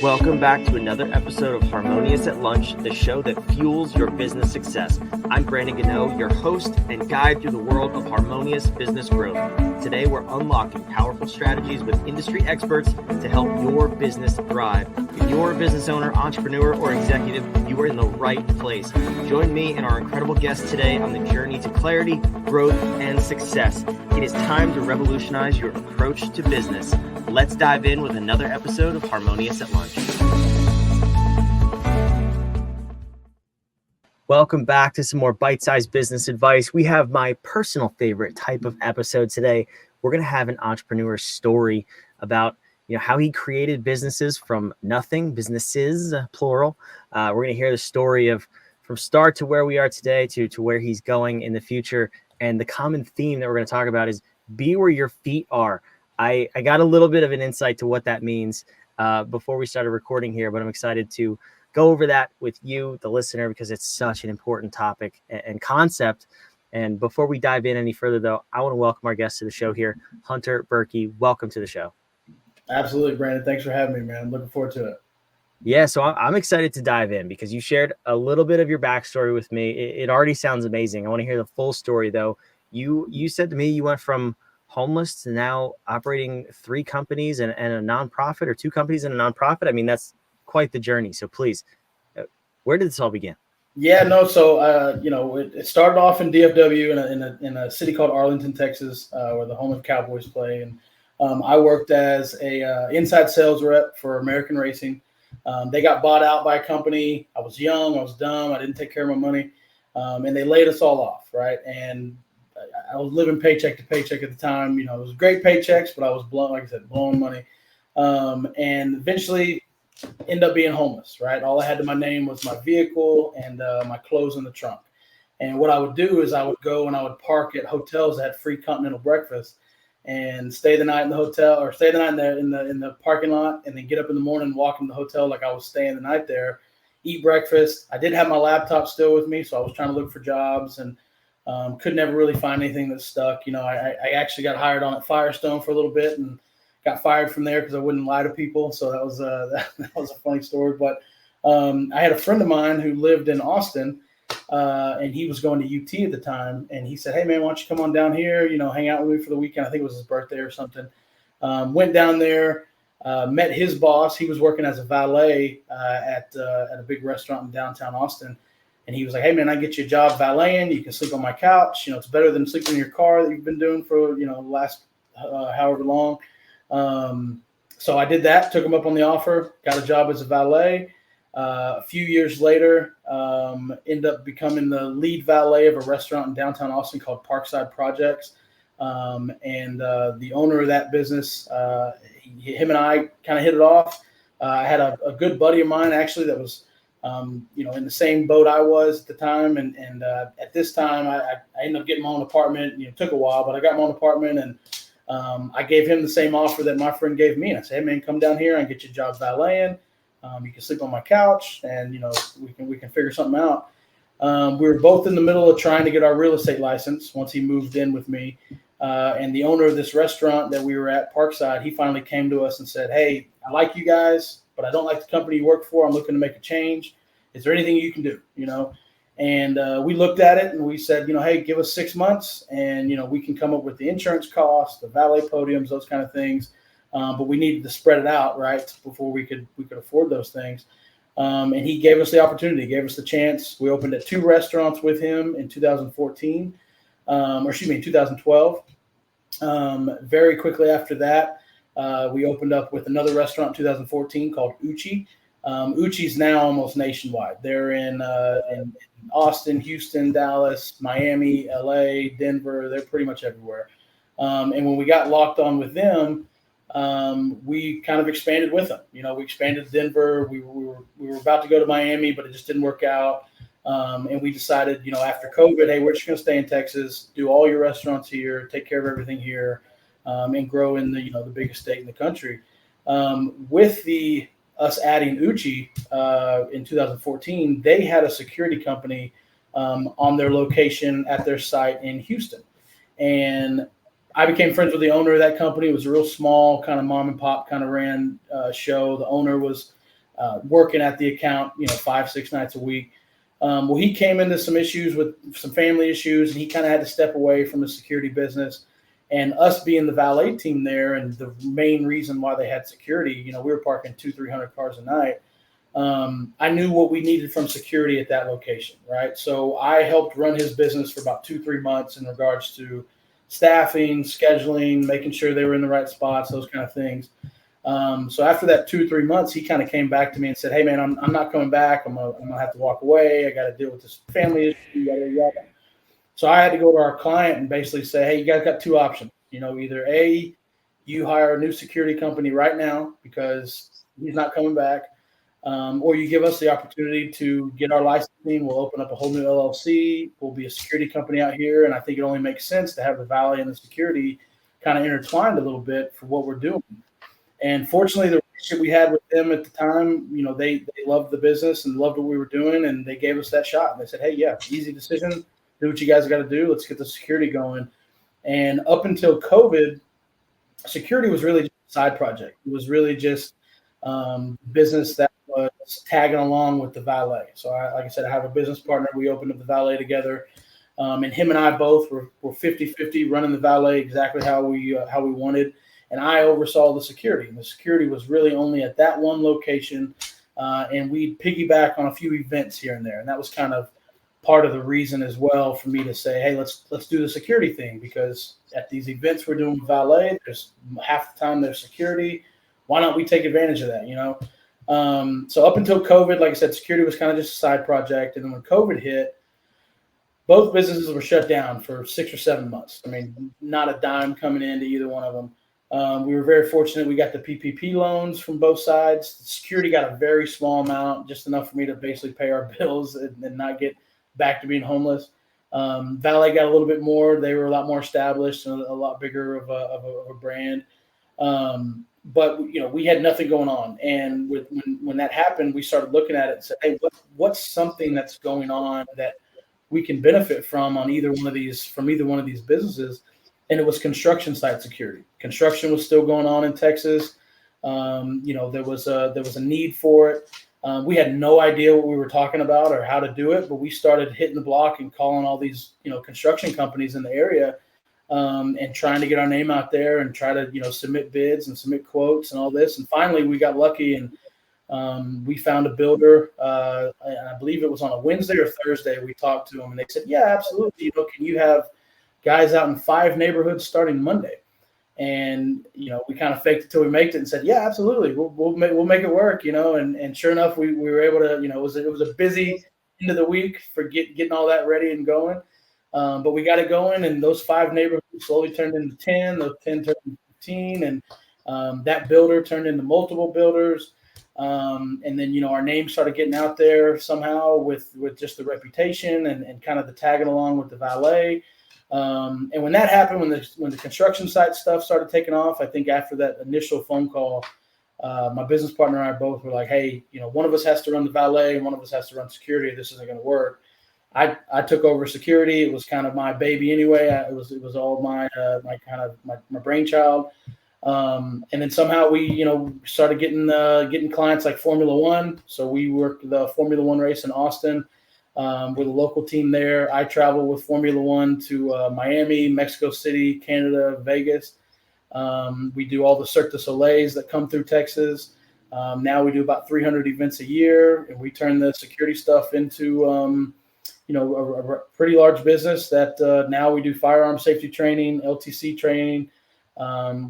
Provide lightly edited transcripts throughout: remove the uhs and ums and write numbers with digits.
Welcome back to another episode of Harmonious at Lunch, the show that fuels your business success. I'm Brandon Gano, your host and guide through the world of harmonious business growth. Today, we're unlocking powerful strategies with industry experts to help your business thrive. If you're a business owner, entrepreneur, or executive, you are in the right place. Join me and our incredible guests today on the journey to clarity, growth, and success. It is time to revolutionize your approach to business. Let's dive in with another episode of Harmonious at Lunch. Welcome back to some more bite-sized business advice. We have my personal favorite type of episode today. We're going to have an entrepreneur's story about how he created businesses from nothing, businesses, plural. We're going to hear the story of from start to where we are today to where he's going in the future. And the common theme that we're going to talk about is be where your feet are. I got a little bit of an insight to what that means before we started recording here, but I'm excited to go over that with you, the listener, because it's such an important topic and concept. And before we dive in any further, though, I want to welcome our guest to the show here, Hunter Berkey. Welcome to the show. Absolutely, Brandon. Thanks for having me, man. I'm looking forward to it. Yeah, so I'm excited to dive in because you shared a little bit of your backstory with me. It already sounds amazing. I want to hear the full story, though. You said to me you went from homeless to now operating 3 companies and a nonprofit, or 2 companies and a nonprofit. I mean, that's quite the journey. So please, where did this all begin? Yeah, no. So, it started off in DFW in a city called Arlington, Texas, where the home of Cowboys play. And I worked as a inside sales rep for American Racing. They got bought out by a company. I was young. I was dumb. I didn't take care of my money. And they laid us all off. Right. And I was living paycheck to paycheck at the time. It was great paychecks, but I was blowing money. And eventually ended up being homeless, right? All I had to my name was my vehicle and my clothes in the trunk. And what I would do is I would go and I would park at hotels that had free continental breakfast and stay the night in the hotel, or stay the night in the parking lot, and then get up in the morning and walk in the hotel like I was staying the night there, eat breakfast. I did have my laptop still with me, so I was trying to look for jobs and could never really find anything that stuck. I actually got hired on at Firestone for a little bit and got fired from there because I wouldn't lie to people. So that was that was a funny story. But I had a friend of mine who lived in Austin, and he was going to UT at the time. And he said, "Hey, man, why don't you come on down here, hang out with me for the weekend?" I think it was his birthday or something. Went down there, met his boss. He was working as a valet at a big restaurant in downtown Austin. And he was like, "Hey, man, I get you a job valeting. You can sleep on my couch. It's better than sleeping in your car that you've been doing for, the last however long." So I did that, took him up on the offer, got a job as a valet. A few years later, ended up becoming the lead valet of a restaurant in downtown Austin called Parkside Projects. And the owner of that business, him and I kind of hit it off. I had a good buddy of mine, actually, that was in the same boat I was at the time. And at this time, I ended up getting my own apartment. It took a while, but I got my own apartment, and I gave him the same offer that my friend gave me. And I said, "Hey, man, come down here and get your job valeting. You can sleep on my couch, and, we can figure something out." We were both in the middle of trying to get our real estate license once he moved in with me. And the owner of this restaurant that we were at, Parkside, he finally came to us and said, "Hey, I like you guys, but I don't like the company you work for. I'm looking to make a change. Is there anything you can do?" And we looked at it and we said, "Hey, give us 6 months and, we can come up with the insurance costs, the valet podiums, those kind of things. But we needed to spread it out, right, before we could afford those things." And he gave us the opportunity, gave us the chance. We opened at 2 restaurants with him in 2014, 2012. Very quickly after that, we opened up with another restaurant in 2014 called Uchi. Uchi's now almost nationwide. They're in Austin, Houston, Dallas, Miami, LA, Denver. They're pretty much everywhere. And when we got locked on with them, we kind of expanded with them. We expanded to Denver. We were about to go to Miami, but it just didn't work out. And we decided, after COVID, hey, we're just going to stay in Texas, do all your restaurants here, take care of everything here, and grow in the biggest state in the country. With us adding Uchi in 2014, they had a security company on their location at their site in Houston. And I became friends with the owner of that company. It was a real small kind of mom and pop kind of ran show. The owner was working at the account, 5-6 nights a week. Well, he came into some issues with some family issues, and he kind of had to step away from the security business. And us being the valet team there, and the main reason why they had security, we were parking 200-300 cars a night. I knew what we needed from security at that location, right? So I helped run his business for about 2-3 months in regards to staffing, scheduling, making sure they were in the right spots, those kind of things. So after that 2-3 months, he kind of came back to me and said, "Hey man, I'm not coming back. I'm gonna have to walk away. I got to deal with this family issue, yada yada." So I had to go to our client and basically say, "Hey, you guys got two options. Either A, you hire a new security company right now because he's not coming back, or you give us the opportunity to get our licensing. We'll open up a whole new LLC. We'll be a security company out here, and I think it only makes sense to have the valet and the security kind of intertwined a little bit for what we're doing." And fortunately, the relationship we had with them at the time, they loved the business and loved what we were doing, and they gave us that shot. And they said, "Hey, yeah, easy decision. Do what you guys got to do. Let's get the security going." And up until COVID, security was really just a side project. It was really just business that was tagging along with the valet. So, like I said, I have a business partner. We opened up the valet together, and him and I both were 50-50 running the valet exactly how we wanted. And I oversaw the security. And the security was really only at that one location, and we'd piggyback on a few events here and there. And that was kind of part of the reason as well for me to say, "Hey, let's do the security thing," because at these events we're doing with valet, there's half the time there's security. Why not we take advantage of that, So up until COVID, like I said, security was kind of just a side project. And then when COVID hit, both businesses were shut down for 6 or 7 months. I mean, not a dime coming into either one of them. We were very fortunate. We got the PPP loans from both sides. The security got a very small amount, just enough for me to basically pay our bills and not get back to being homeless. Valet got a little bit more. They were a lot more established and a lot bigger of a brand. But we had nothing going on. And when that happened, we started looking at it and said, "Hey, what's something that's going on that we can benefit from either one of these businesses?" And it was construction site security. Construction was still going on in Texas. There was a need for it. We had no idea what we were talking about or how to do it, but we started hitting the block and calling all these construction companies in the area, and trying to get our name out there and try to submit bids and submit quotes and all this. And finally, we got lucky and we found a builder. And I believe it was on a Wednesday or Thursday. We talked to them and they said, "Yeah, absolutely. Can you have guys out in 5 neighborhoods starting Monday?" And we kind of faked it till we made it and said, "Yeah, absolutely, we'll make it work." And sure enough, we were able to. It was a busy end of the week for getting all that ready and going, but we got it going, and those 5 neighborhoods slowly turned into 10. Those 10 turned into 15, and that builder turned into multiple builders. And then our name started getting out there somehow with just the reputation and kind of the tagging along with the valet. And when that happened, when the construction site stuff started taking off, I think after that initial phone call, my business partner and I both were like, "Hey, one of us has to run the valet and one of us has to run security. This isn't going to work." I took over security. It was kind of my baby anyway. It was all my brainchild. And then somehow we started getting clients like Formula One. So we worked the Formula One race in Austin. We're the local team there. I travel with Formula One to Miami, Mexico City, Canada, Vegas. We do all the Cirque du Soleils that come through Texas. Now we do about 300 events a year, and we turn the security stuff into a pretty large business that now we do firearm safety training, LTC training.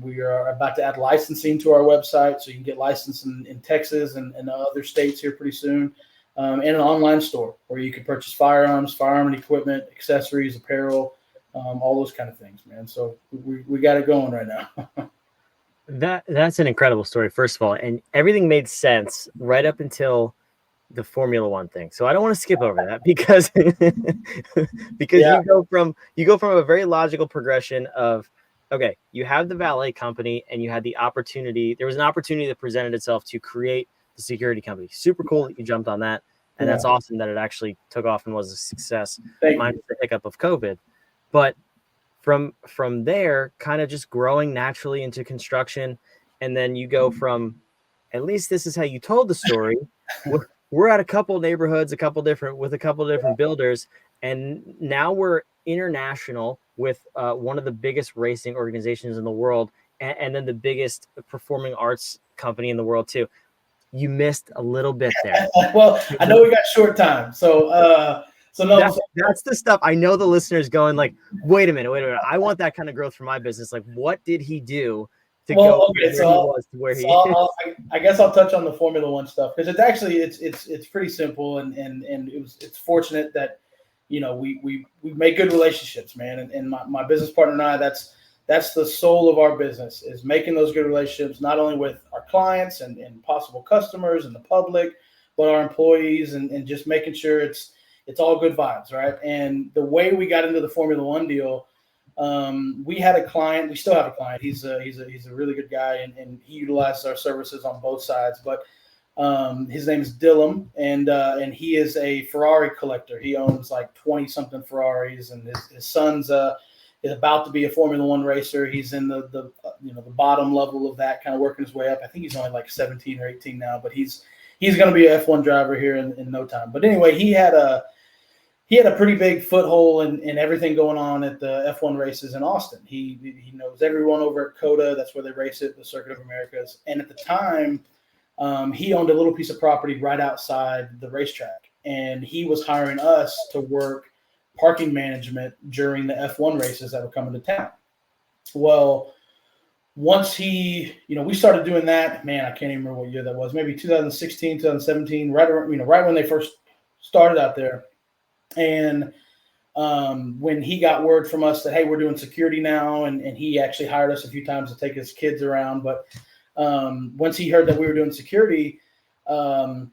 We are about to add licensing to our website, so you can get licensed in Texas and other states here pretty soon. And an online store where you can purchase firearm and equipment, accessories, apparel, all those kind of things, man. So we got it going right now. That's an incredible story, first of all, and everything made sense right up until the Formula One thing. So I don't want to skip over that because Yeah. you go from a very logical progression of, okay, you have the valet company and you had the opportunity. There was an opportunity that presented itself to create the security company. Super cool that you jumped on that. And that's awesome that it actually took off and was a success. Minus the hiccup of COVID. But from there, kind of just growing naturally into construction. And then you go from at least this is how you told the story. We're at a couple neighborhoods, with a couple different builders, and now we're international with one of the biggest racing organizations in the world, and then the biggest performing arts company in the world too. You missed a little bit there. Well, I know we got short time, so no. That's the stuff. I know the listeners going like, wait a minute. I want that kind of growth for my business. Like, what did he do to go Okay, where he was to where he is? I guess I'll touch on the Formula One stuff because it's pretty simple, and it's fortunate that we make good relationships, man, and my business partner and I, that's the soul of our business, is making those good relationships, not only with our clients and possible customers and the public, but our employees, and just making sure it's all good vibes, right? And the way we got into the Formula One deal, we had a client. We still have a client. He's a really good guy, and he utilizes our services on both sides. But his name is Dylan, and he is a Ferrari collector. He owns like 20 something Ferraris, and his son's is about to be a Formula One racer. He's in the bottom level of that, kind of working his way up. I think he's only like 17 or 18 now, but he's going to be an F1 driver here in no time. But anyway, he had a pretty big foothold in everything going on at the F1 races in Austin. He knows everyone over at COTA. That's where they race it, the Circuit of Americas. And at the time, he owned a little piece of property right outside the racetrack, and he was hiring us to work parking management during the F1 races that were coming to town. Well, once we started doing that, man, I can't even remember what year that was, maybe 2016, 2017, right when they first started out there. And when he got word from us that, hey, we're doing security now, and he actually hired us a few times to take his kids around. But once he heard that we were doing security,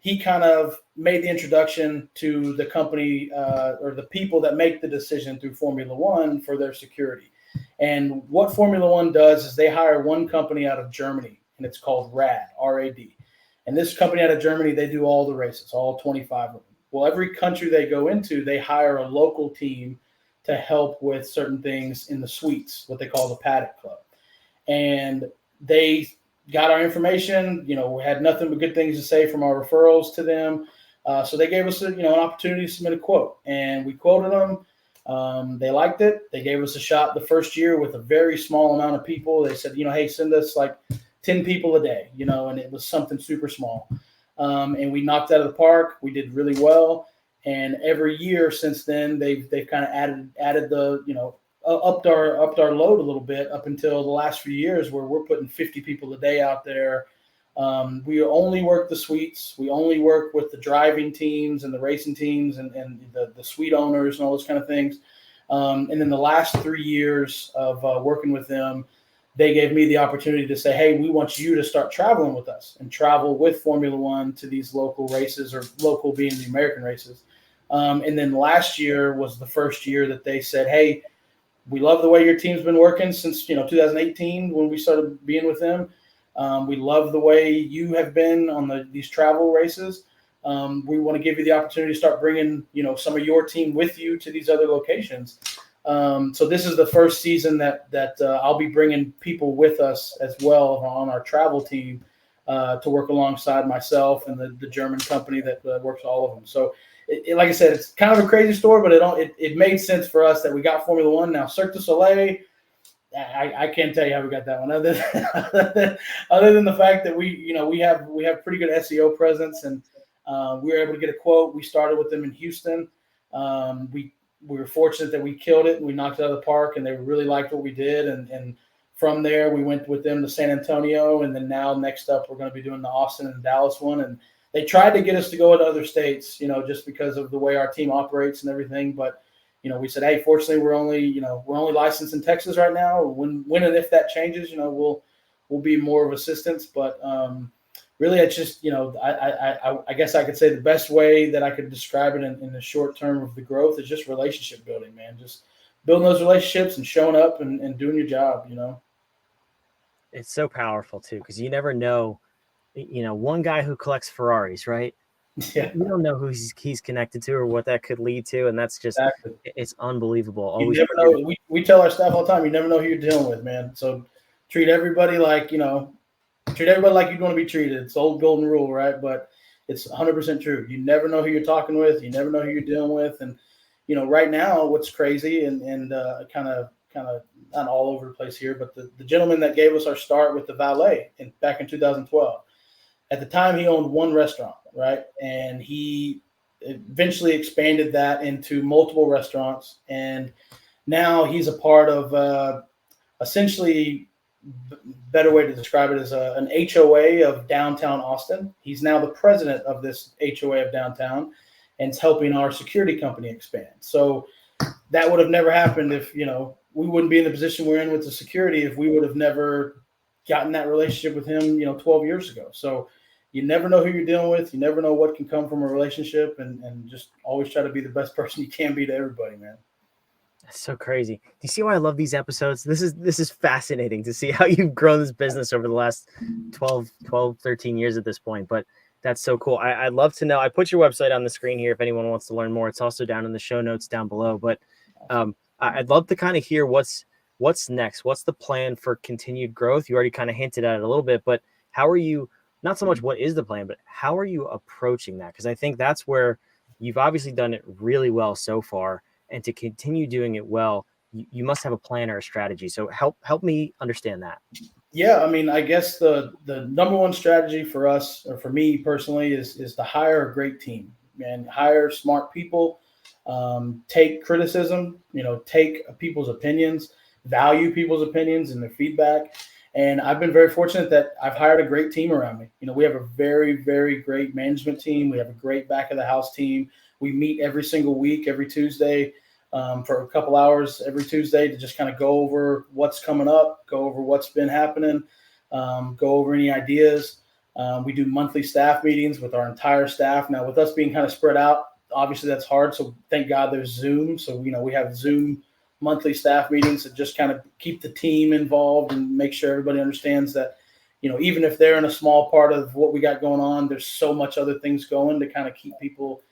he kind of made the introduction to the company or the people that make the decision through Formula One for their security. And what Formula One does is they hire one company out of Germany, and it's called RAD, R-A-D. And this company out of Germany, they do all the races, all 25 of them. Well, every country they go into, they hire a local team to help with certain things in the suites, what they call the Paddock Club. And they got our information. We had nothing but good things to say from our referrals to them. So they gave us an opportunity to submit a quote, and we quoted them. They liked it. They gave us a shot the first year with a very small amount of people. They said, hey, send us like 10 people a day, and it was something super small. And we knocked out of the park. We did really well. And every year since then, they've kind of added the, upped our load a little bit up until the last few years, where we're putting 50 people a day out there. We only work the suites. We only work with the driving teams and the racing teams and the suite owners and all those kind of things. And then the last 3 years of working with them, they gave me the opportunity to say, hey, we want you to start traveling with us and travel with Formula One to these local races, or local being the American races. And then last year was the first year that they said, hey, we love the way your team's been working since 2018 when we started being with them. We love the way you have been on these travel races. We want to give you the opportunity to start bringing some of your team with you to these other locations. So this is the first season that I'll be bringing people with us as well on our travel team to work alongside myself and the German company that works all of them. So, like I said, it's kind of a crazy story, but it made sense for us that we got Formula One. Now, Cirque du Soleil, I can't tell you how we got that one, other than the fact that we have pretty good SEO presence, and we were able to get a quote. We started with them in Houston. We were fortunate that we killed it and we knocked it out of the park, and they really liked what we did. And from there, we went with them to San Antonio. And then now next up, we're going to be doing the Austin and Dallas one. And they tried to get us to go to other states, just because of the way our team operates and everything. But, we said, hey, fortunately, we're only licensed in Texas right now. When and if that changes, we'll be more of assistance. But really, it's just, I guess I could say the best way that I could describe it in the short term of the growth is just relationship building, man. Just building those relationships and showing up and doing your job, It's so powerful too, because you never know, one guy who collects Ferraris, right? Yeah. You don't know who he's connected to or what that could lead to. And that's just, exactly. It's unbelievable. You never know. We tell our staff all the time, you never know who you're dealing with, man. So treat everybody like, treat everybody like you want to be treated. It's the old golden rule, right? But it's 100% true. You never know who you're talking with. You never know who you're dealing with. And, right now what's crazy and kind of not all over the place here, but the gentleman that gave us our start with the valet back in 2012, at the time he owned one restaurant, right? And he eventually expanded that into multiple restaurants. And now he's a part of essentially, better way to describe it is an HOA of downtown Austin. He's now the president of this HOA of downtown, and it's helping our security company expand. So that would have never happened if, we wouldn't be in the position we're in with the security if we would have never gotten that relationship with him, 12 years ago. So you never know who you're dealing with. You never know what can come from a relationship, and just always try to be the best person you can be to everybody, man. That's so crazy. Do you see why I love these episodes? This is fascinating to see how you've grown this business over the last 12, 13 years at this point. But that's so cool. I'd love to know. I put your website on the screen here if anyone wants to learn more. It's also down in the show notes down below. But I'd love to kind of hear what's next. What's the plan for continued growth? You already kind of hinted at it a little bit, but how are you, not so much what is the plan, but how are you approaching that? Because I think that's where you've obviously done it really well so far. And to continue doing it well, you must have a plan or a strategy. So help me understand that. Yeah, I mean, I guess the number one strategy for us, or for me personally, is to hire a great team and hire smart people. Take criticism, take people's opinions, value people's opinions and their feedback. And I've been very fortunate that I've hired a great team around me. We have a very, very great management team. We have a great back of the house team. We meet every single week, every Tuesday, for a couple hours every Tuesday to just kind of go over what's coming up, go over what's been happening, go over any ideas. We do monthly staff meetings with our entire staff. Now, with us being kind of spread out, obviously that's hard. So thank God there's Zoom. So, we have Zoom monthly staff meetings that just kind of keep the team involved and make sure everybody understands that, even if they're in a small part of what we got going on, there's so much other things going to kind of keep people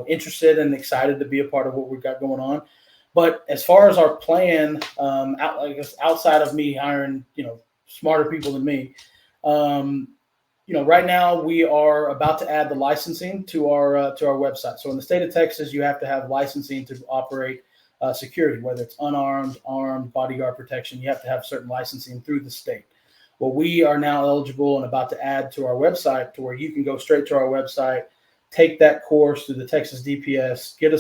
interested and excited to be a part of what we've got going on. But as far as our plan, outside of me hiring, smarter people than me, right now we are about to add the licensing to our website. So in the state of Texas, you have to have licensing to operate security, whether it's unarmed, armed, bodyguard protection. You have to have certain licensing through the state. Well, we are now eligible and about to add to our website to where you can go straight to our website, take that course through the Texas DPS, get a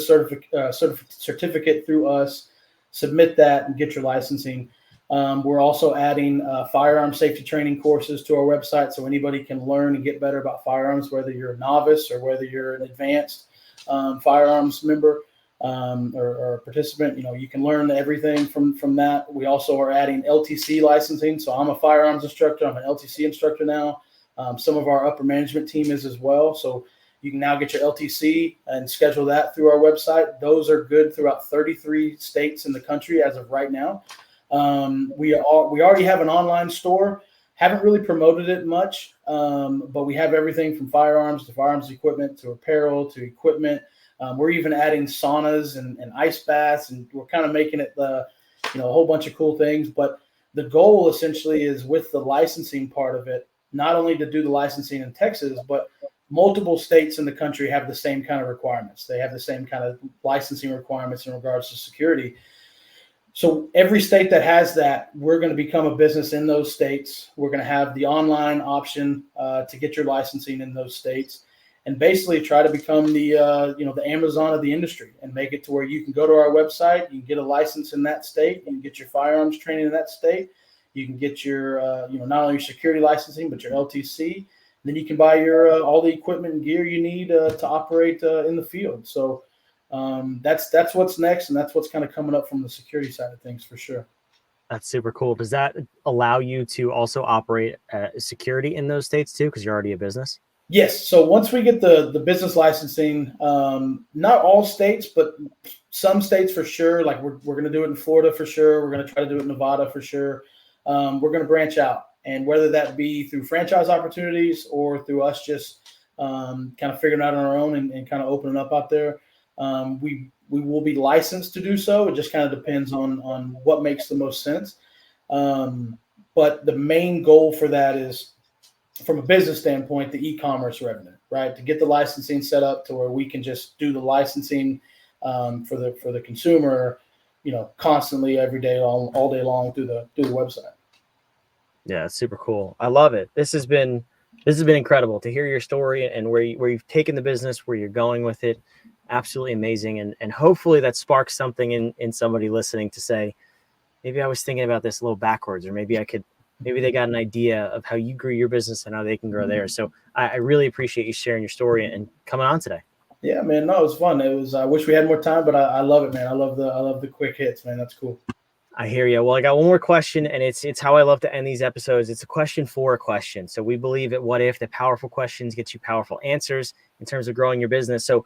certificate through us, submit that, and get your licensing. We're also adding firearm safety training courses to our website so anybody can learn and get better about firearms, whether you're a novice or whether you're an advanced firearms member or a participant. You can learn everything from that. We also are adding LTC licensing. So I'm a firearms instructor. I'm an LTC instructor now. Some of our upper management team is as well. So you can now get your LTC and schedule that through our website. Those are good throughout 33 states in the country as of right now. We already have an online store. Haven't really promoted it much, but we have everything from firearms to firearms equipment to apparel to equipment. We're even adding saunas and ice baths, and we're kind of making it a whole bunch of cool things. But the goal essentially is with the licensing part of it, not only to do the licensing in Texas, but multiple states in the country have the same kind of requirements. They have the same kind of licensing requirements in regards to security. So every state that has that, we're going to become a business in those states. We're going to have the online option to get your licensing in those states, and basically try to become the the Amazon of the industry and make it to where you can go to our website, you can get a license in that state, you can get your firearms training in that state, you can get your not only your security licensing but your LTC. Then you can buy your all the equipment and gear you need to operate in the field. So that's what's next, and that's what's kind of coming up from the security side of things for sure. That's super cool. Does that allow you to also operate security in those states too, because you're already a business? Yes. So once we get the business licensing, not all states, but some states for sure. Like we're going to do it in Florida for sure. We're going to try to do it in Nevada for sure. We're going to branch out. And whether that be through franchise opportunities or through us just kind of figuring out on our own and kind of opening up out there, we will be licensed to do so. It just kind of depends on what makes the most sense. But the main goal for that is, from a business standpoint, the e-commerce revenue, right? To get the licensing set up to where we can just do the licensing for the consumer, constantly every day, all day long through the website. Yeah, it's super cool. I love it. This has been incredible to hear your story and where you've taken the business, where you're going with it. Absolutely amazing. And hopefully that sparks something in somebody listening to say, maybe I was thinking about this a little backwards, or maybe they got an idea of how you grew your business and how they can grow theirs. So I really appreciate you sharing your story and coming on today. Yeah, man. No, it was fun. I wish we had more time, but I love it, man. I love the quick hits, man. That's cool. I hear you. Well, I got one more question, and it's how I love to end these episodes. It's a question for a question. So we believe at What If that powerful questions get you powerful answers in terms of growing your business. So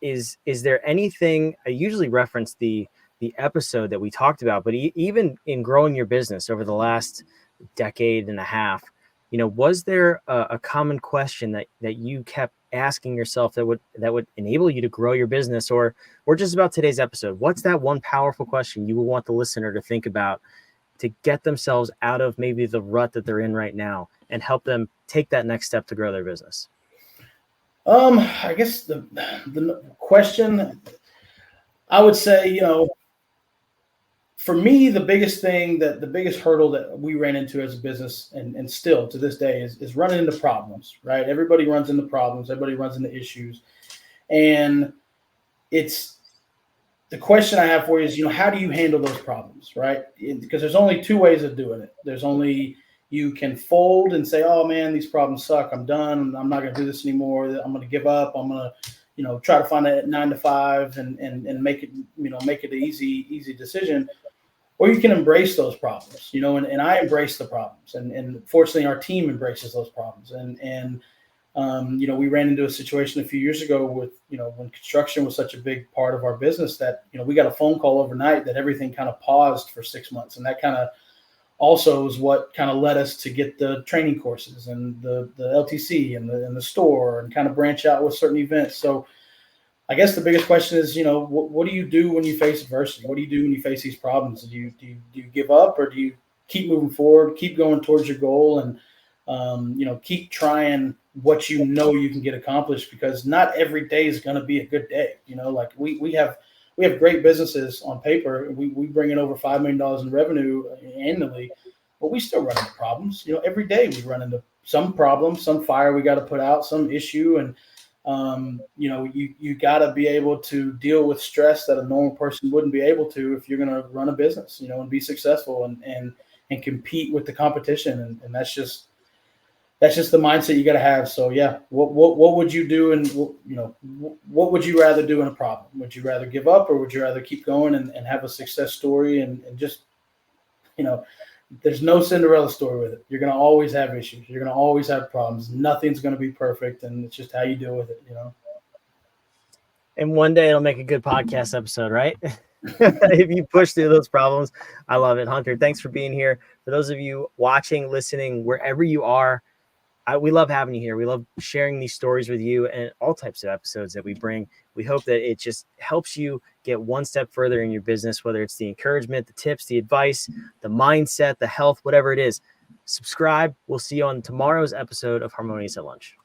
is there anything, I usually reference the episode that we talked about, but even in growing your business over the last decade and a half, was there a common question that you kept asking yourself that would enable you to grow your business, or just about today's episode? What's that one powerful question you would want the listener to think about to get themselves out of maybe the rut that they're in right now and help them take that next step to grow their business? I guess the question, I would say, for me, the biggest hurdle that we ran into as a business, and still to this day, is running into problems, right? Everybody runs into problems. Everybody runs into issues. And it's the question I have for you is, how do you handle those problems, right? Because there's only two ways of doing it. There's only, you can fold and say, oh man, these problems suck. I'm done. I'm not going to do this anymore. I'm going to give up. I'm going to, try to find a 9 to 5 and make it, make it an easy decision. Or you can embrace those problems, and I embrace the problems, and fortunately our team embraces those problems. And we ran into a situation a few years ago with, when construction was such a big part of our business that, we got a phone call overnight that everything kind of paused for 6 months. And that kind of also is what kind of led us to get the training courses and the LTC and the store, and kind of branch out with certain events. So I guess the biggest question is, what do you do when you face adversity? What do you do when you face these problems? Do you give up, or do you keep moving forward, keep going towards your goal, and keep trying what you can get accomplished? Because not every day is going to be a good day. Like we have great businesses on paper. We bring in over $5 million in revenue annually, but we still run into problems. Every day we run into some problem, some fire we got to put out, some issue, and you got to be able to deal with stress that a normal person wouldn't be able to if you're going to run a business, and be successful and compete with the competition. And that's just the mindset you got to have. So yeah, what would you do? And what would you rather do in a problem? Would you rather give up, or would you rather keep going and have a success story and just, there's no Cinderella story with it. You're going to always have issues. You're going to always have problems. Nothing's going to be perfect, and it's just how you deal with it, And one day it'll make a good podcast episode, right? If you push through those problems. I love it. Hunter, thanks for being here. For those of you watching, listening, wherever you are, we love having you here. We love sharing these stories with you and all types of episodes that we bring. We hope that it just helps you get one step further in your business, whether it's the encouragement, the tips, the advice, the mindset, the health, whatever it is. Subscribe. We'll see you on tomorrow's episode of Harmonious at Lunch.